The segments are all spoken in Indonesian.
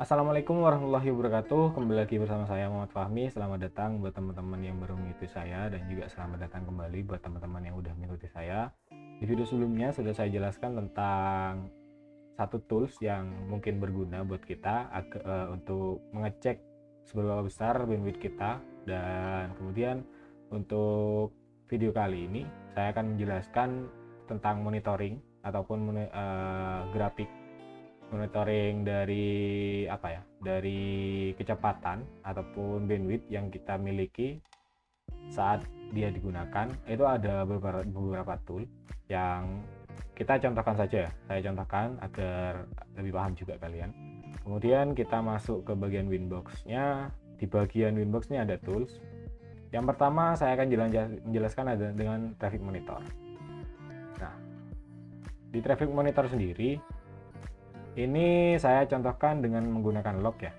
Assalamualaikum warahmatullahi wabarakatuh. Kembali lagi bersama saya Muhammad Fahmi. Selamat datang buat teman-teman yang baru mengikuti saya, dan juga selamat datang kembali buat teman-teman yang udah mengikuti saya. Di video sebelumnya sudah saya jelaskan tentang satu tools yang mungkin berguna buat kita untuk mengecek seberapa besar bandwidth kita. Dan kemudian untuk video kali ini saya akan menjelaskan tentang monitoring ataupun grafik monitoring dari dari kecepatan ataupun bandwidth yang kita miliki saat dia digunakan. Itu ada beberapa tool yang kita contohkan saja. Saya contohkan agar lebih paham juga kalian. Kemudian kita masuk ke bagian Winbox-nya. Di bagian Winbox ini ada tools. Yang pertama saya akan menjelaskan ada dengan traffic monitor. Nah, di traffic monitor sendiri ini saya contohkan dengan menggunakan log ya.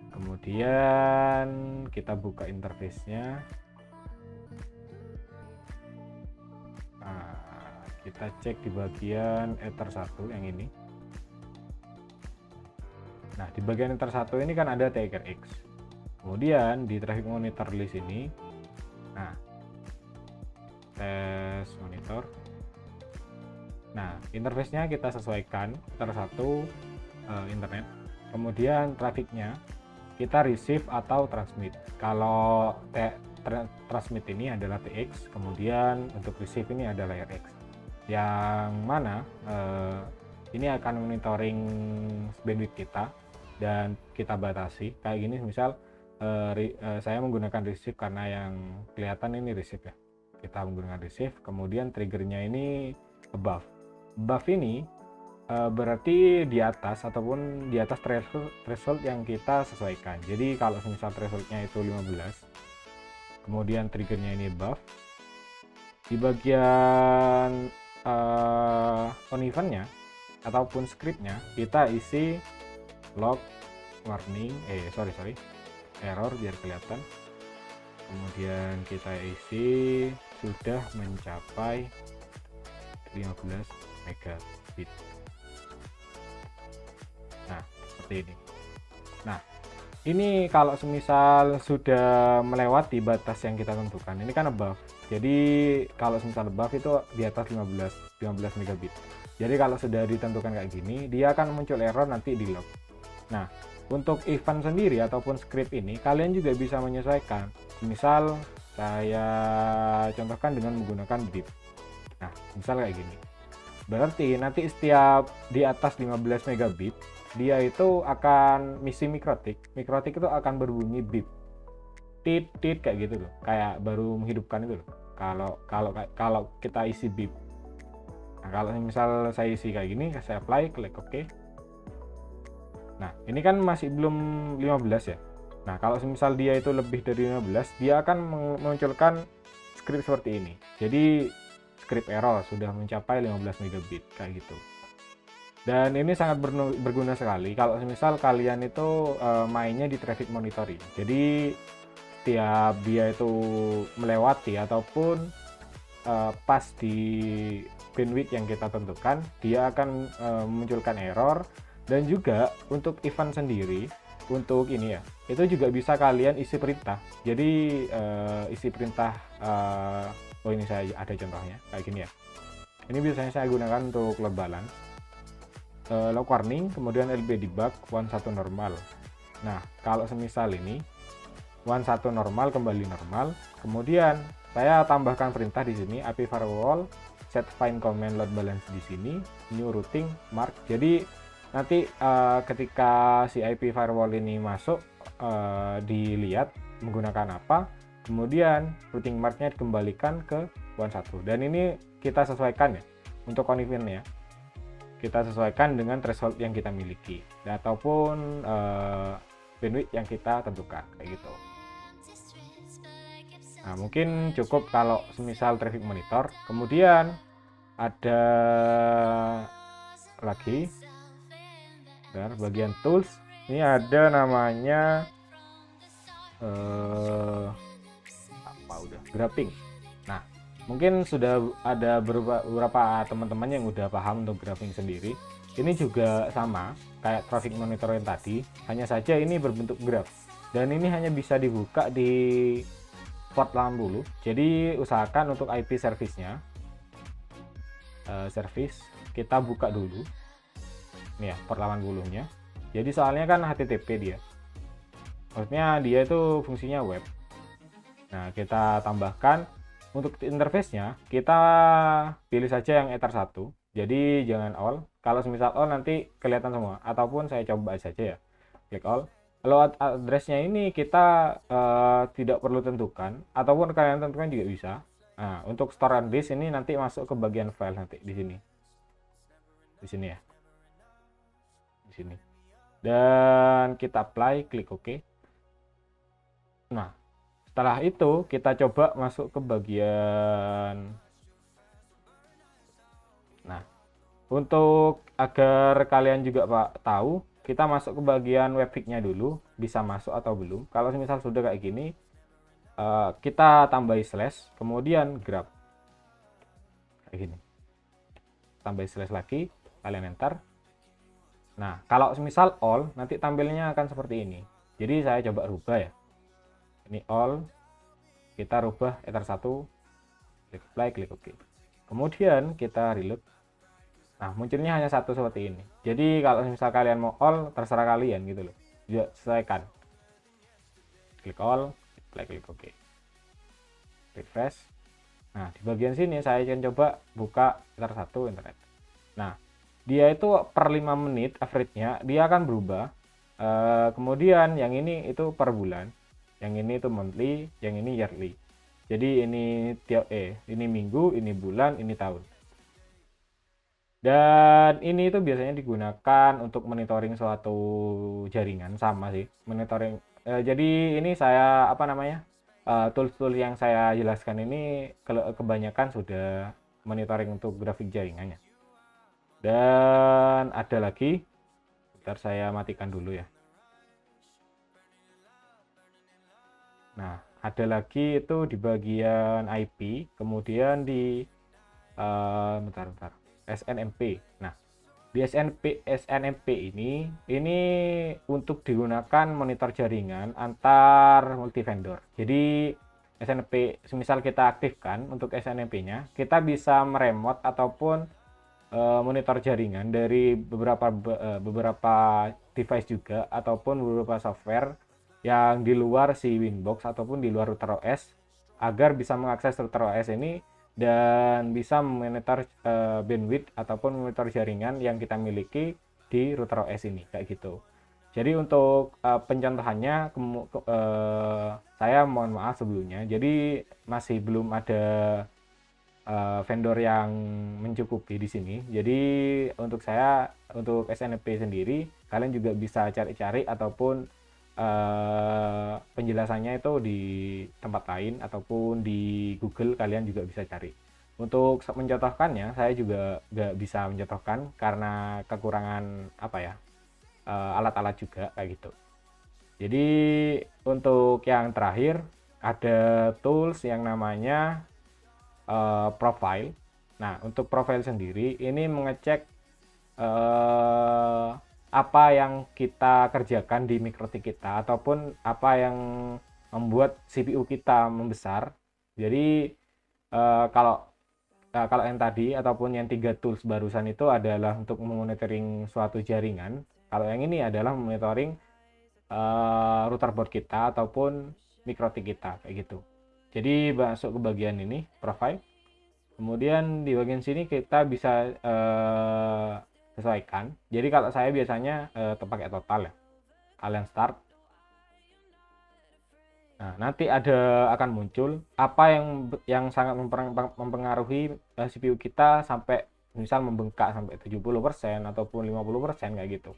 Kemudian kita buka interface-nya. Nah, kita cek di bagian Ether 1 yang ini. Nah, di bagian Ether 1 ini kan ada TigerX. Kemudian di traffic monitor list ini, nah, tes monitor. Nah, interface-nya kita sesuaikan Ether 1 internet. Kemudian trafficnya kita receive atau transmit. Kalau transmit ini adalah TX, kemudian untuk receive ini adalah RX. Yang mana ini akan monitoring bandwidth kita dan kita batasi. Kayak gini, misal saya menggunakan receive karena yang kelihatan ini receive ya. Kita menggunakan receive, kemudian triggernya ini above. Buff ini berarti di atas ataupun di atas threshold yang kita sesuaikan. Jadi kalau misal thresholdnya itu 15, kemudian triggernya ini buff, di bagian on eventnya ataupun scriptnya kita isi log warning error biar kelihatan. Kemudian kita isi sudah mencapai 15 megabit. Nah, seperti ini. Nah, ini kalau semisal sudah melewati batas yang kita tentukan, ini kan above. Jadi kalau semisal above itu di atas 15 megabit. Jadi kalau sudah ditentukan kayak gini, dia akan muncul error nanti di log. Nah, untuk event sendiri ataupun script ini kalian juga bisa menyesuaikan. Misal saya contohkan dengan menggunakan bip. Nah, misal kayak gini. Berarti nanti setiap di atas 15 megabit dia itu akan misi mikrotik. Mikrotik itu akan berbunyi bip. Tit tit kayak gitu loh. Kayak baru menghidupkan itu loh. Kalau kita isi bip. Nah, kalau misal saya isi kayak gini, saya apply, klik OK. Nah, ini kan masih belum 15 ya. Nah, kalau misal dia itu lebih dari 15, dia akan memunculkan script seperti ini. Jadi script error sudah mencapai 15 megabit kayak gitu. Dan ini sangat berguna sekali kalau misal kalian itu mainnya di traffic monitoring. Jadi setiap dia itu melewati ataupun pas di bandwidth yang kita tentukan, dia akan memunculkan error. Dan juga untuk event sendiri, untuk ini ya, itu juga bisa kalian isi perintah. Jadi isi perintah oh, ini saya ada contohnya kayak gini ya. Ini biasanya saya gunakan untuk load balance, log warning, kemudian LB debug 11 normal. Nah, kalau semisal ini 11 normal kembali normal, kemudian saya tambahkan perintah di sini IP firewall set find command load balance di sini new routing mark. Jadi nanti ketika si IP firewall ini masuk dilihat menggunakan apa, kemudian routing marknya dikembalikan ke 11. Dan ini kita sesuaikan ya untuk on event ya, kita sesuaikan dengan threshold yang kita miliki ataupun bandwidth yang kita tentukan kayak gitu. Nah, mungkin cukup kalau semisal traffic monitor. Kemudian ada lagi bagian tools, ini ada namanya graphing. Nah, mungkin sudah ada beberapa teman-teman yang udah paham untuk graphing sendiri. Ini juga sama, kayak traffic monitor yang tadi, hanya saja ini berbentuk graph dan ini hanya bisa dibuka di port 80. Jadi usahakan untuk IP service-nya service kita buka dulu nih ya, port 80 nya. Jadi soalnya kan HTTP dia, maksudnya dia itu fungsinya web. Nah, kita tambahkan untuk interface-nya, kita pilih saja yang Ether 1. Jadi jangan all. Kalau semisal all nanti kelihatan semua, ataupun saya coba saja ya, klik all. Kalau address-nya ini kita tidak perlu tentukan, ataupun kalian tentukan juga bisa. Nah, untuk store and disk ini nanti masuk ke bagian file nanti di sini. Di sini ya. Di sini. Dan kita apply, klik OK. Nah, setelah itu kita coba masuk ke bagian, nah untuk agar kalian juga Pak tahu, kita masuk ke bagian webhook-nya dulu, bisa masuk atau belum. Kalau misal sudah kayak gini, kita tambahi slash, kemudian grab kayak gini, tambahi slash lagi, kalian enter. Nah, kalau misal all, nanti tampilnya akan seperti ini. Jadi saya coba rubah ya, ini all, kita rubah Ether 1, klik apply, klik OK. Kemudian kita reload. Nah, munculnya hanya satu seperti ini. Jadi kalau misal kalian mau all, terserah kalian gitu loh. Juga sesuaikan. Klik all, klik OK. Refresh. Nah, di bagian sini saya akan coba buka Ether 1 internet. Nah, dia itu per 5 menit average-nya dia akan berubah. Kemudian yang ini itu per bulan, yang ini itu monthly, yang ini yearly. Jadi ini ini minggu, ini bulan, ini tahun. Dan ini itu biasanya digunakan untuk monitoring suatu jaringan, sama sih monitoring. Jadi ini saya apa namanya, tools-tools yang saya jelaskan ini kebanyakan sudah monitoring untuk grafik jaringannya. Dan ada lagi, bentar saya matikan dulu ya. Nah, ada lagi itu di bagian IP, kemudian di bentar, SNMP. Nah, di SNMP ini untuk digunakan monitor jaringan antar multi vendor. Jadi SNMP, semisal kita aktifkan untuk SNMP-nya, kita bisa meremote ataupun monitor jaringan dari beberapa device juga, ataupun beberapa software yang di luar si Winbox ataupun di luar router OS, agar bisa mengakses router OS ini dan bisa memonitor bandwidth ataupun monitor jaringan yang kita miliki di router OS ini kayak gitu. Jadi untuk pencontohannya saya mohon maaf sebelumnya, jadi masih belum ada vendor yang mencukupi di sini. Jadi untuk saya, untuk SNMP sendiri, kalian juga bisa cari-cari ataupun penjelasannya itu di tempat lain ataupun di Google, kalian juga bisa cari. Untuk mencontohkannya saya juga nggak bisa mencontohkan karena kekurangan apa ya, alat-alat juga kayak gitu. Jadi untuk yang terakhir ada tools yang namanya profile. Nah, untuk profile sendiri ini mengecek apa yang kita kerjakan di mikrotik kita ataupun apa yang membuat CPU kita membesar. Jadi kalau yang tadi ataupun yang 3 tools barusan itu adalah untuk monitoring suatu jaringan. Kalau yang ini adalah monitoring router board kita ataupun mikrotik kita kayak gitu. Jadi masuk ke bagian ini profile. Kemudian di bagian sini kita bisa sesuaikan. Jadi kalau saya biasanya pakai total ya. Kalian start. Nah, nanti akan muncul apa yang sangat mempengaruhi CPU kita sampai misal membengkak sampai 70% ataupun 50% kayak gitu.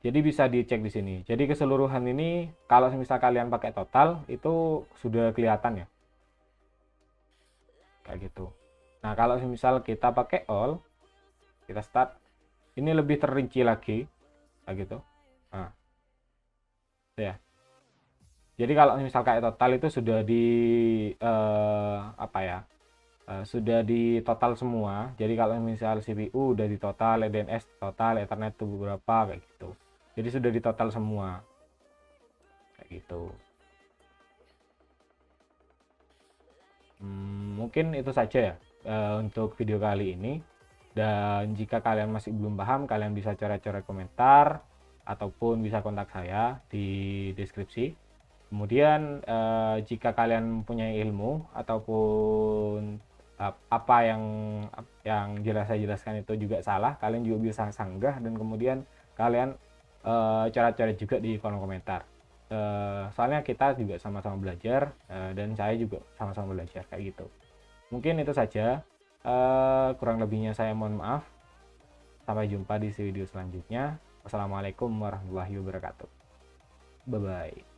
Jadi bisa dicek di sini. Jadi keseluruhan ini kalau misal kalian pakai total itu sudah kelihatan ya. Kayak gitu. Nah, kalau misal kita pakai all, kita start, ini lebih terinci lagi kayak gitu. Nah, ya. Jadi kalau misal kayak total itu sudah di apa ya, sudah di total semua. Jadi kalau misal CPU udah di total, LDNS total, Ethernet tuh berapa kayak gitu. Jadi sudah di total semua kayak gitu. Mungkin itu saja ya untuk video kali ini. Dan jika kalian masih belum paham, kalian bisa coret-coret komentar ataupun bisa kontak saya di deskripsi. Kemudian jika kalian punya ilmu ataupun apa yang jelas saya jelaskan itu juga salah, kalian juga bisa sanggah dan kemudian kalian coret-coret juga di kolom komentar. Soalnya kita juga sama-sama belajar dan saya juga sama-sama belajar kayak gitu. Mungkin itu saja. Kurang lebihnya saya mohon maaf. Sampai jumpa di video selanjutnya. Wassalamualaikum warahmatullahi wabarakatuh. Bye bye.